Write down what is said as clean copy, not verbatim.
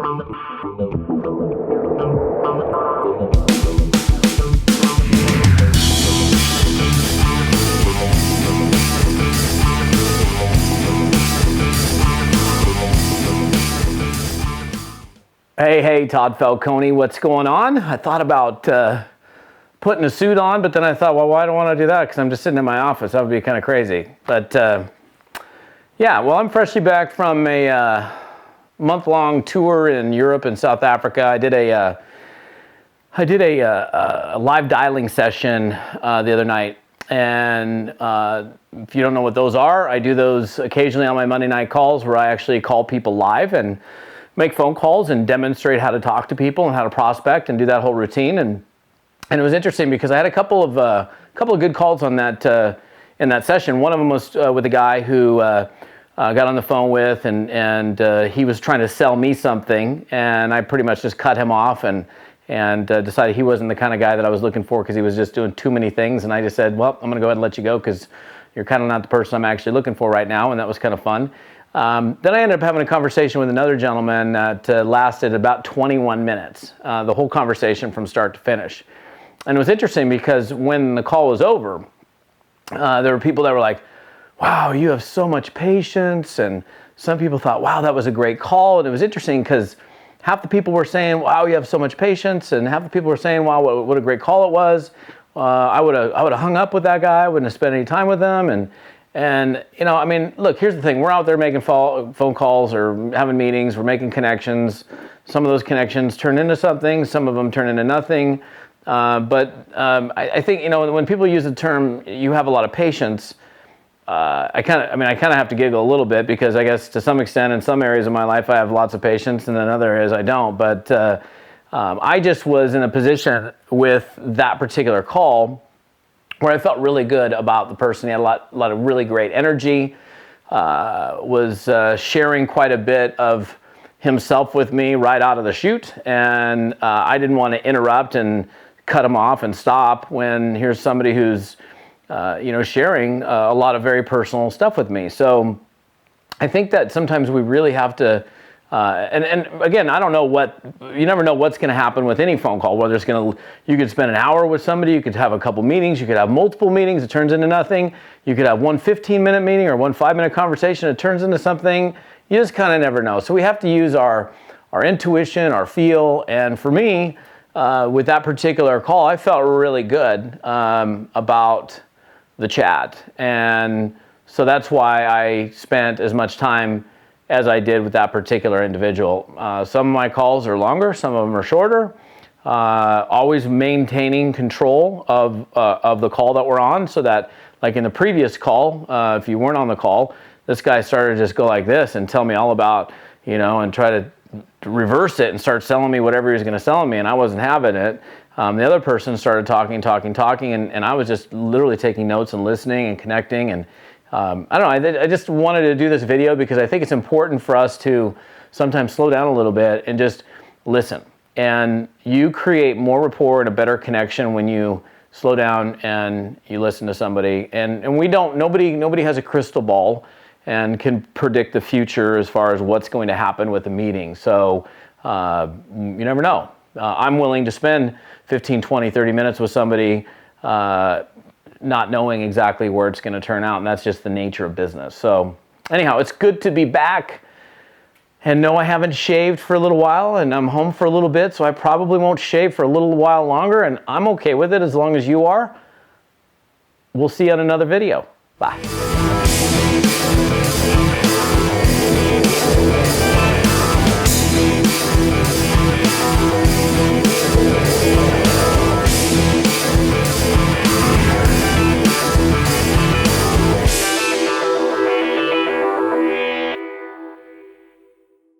Hey, Todd Falcone, what's going on? I thought about putting a suit on, but then I thought, well, why do I want to do that? Because I'm just sitting in my office. That would be kind of crazy. But yeah, well, I'm freshly back from a month-long tour in Europe and South Africa. I did a live dialing session the other night. And if you don't know what those are, I do those occasionally on my Monday night calls where I actually call people live and make phone calls and demonstrate how to talk to people and how to prospect and do that whole routine. And it was interesting because I had a couple of good calls on that in that session. One of them was with a guy who got on the phone with, and he was trying to sell me something, and I pretty much just cut him off and decided he wasn't the kind of guy that I was looking for because he was just doing too many things. And I just said, well, I'm going to go ahead and let you go because you're kind of not the person I'm actually looking for right now. And that was kind of fun. Then I ended up having a conversation with another gentleman that lasted about 21 minutes, the whole conversation from start to finish. And it was interesting because when the call was over, there were people that were like, wow, you have so much patience. And some people thought, wow, that was a great call. And it was interesting because half the people were saying, wow, you have so much patience. And half the people were saying, wow, what a great call it was. I would have hung up with that guy. I wouldn't have spent any time with him. And you know, I mean, look, here's the thing. We're out there making phone calls or having meetings. We're making connections. Some of those connections turn into something. Some of them turn into nothing. But I think, you know, when people use the term, you have a lot of patience, I kind of have to giggle a little bit because I guess to some extent in some areas of my life, I have lots of patience and in other areas I don't. But I just was in a position with that particular call where I felt really good about the person. He had a lot of really great energy, was sharing quite a bit of himself with me right out of the chute. And I didn't want to interrupt and cut him off and stop when here's somebody who's, sharing a lot of very personal stuff with me. So I think that sometimes we really have to, and again, I don't know you never know what's going to happen with any phone call, whether you could spend an hour with somebody, you could have a couple meetings, you could have multiple meetings, it turns into nothing. You could have one 15-minute meeting or one 5-minute conversation, it turns into something. You just kind of never know. So we have to use our intuition, our feel. And for me, with that particular call, I felt really good about the chat. And so that's why I spent as much time as I did with that particular individual. Some of my calls are longer, some of them are shorter. Always maintaining control of the call that we're on, so that, like in the previous call, if you weren't on the call, this guy started to just go like this and tell me all about, and try to reverse it and start selling me whatever he was going to sell me, and I wasn't having it. The other person started talking, and I was just literally taking notes and listening and connecting. And I don't know, I just wanted to do this video because I think it's important for us to sometimes slow down a little bit and just listen. And you create more rapport and a better connection when you slow down and you listen to somebody. And nobody has a crystal ball and can predict the future as far as what's going to happen with the meeting. So you never know. I'm willing to spend 15, 20, 30 minutes with somebody not knowing exactly where it's going to turn out, and that's just the nature of business. So anyhow, it's good to be back. And no, I haven't shaved for a little while, and I'm home for a little bit, so I probably won't shave for a little while longer, and I'm okay with it as long as you are. We'll see you on another video. Bye.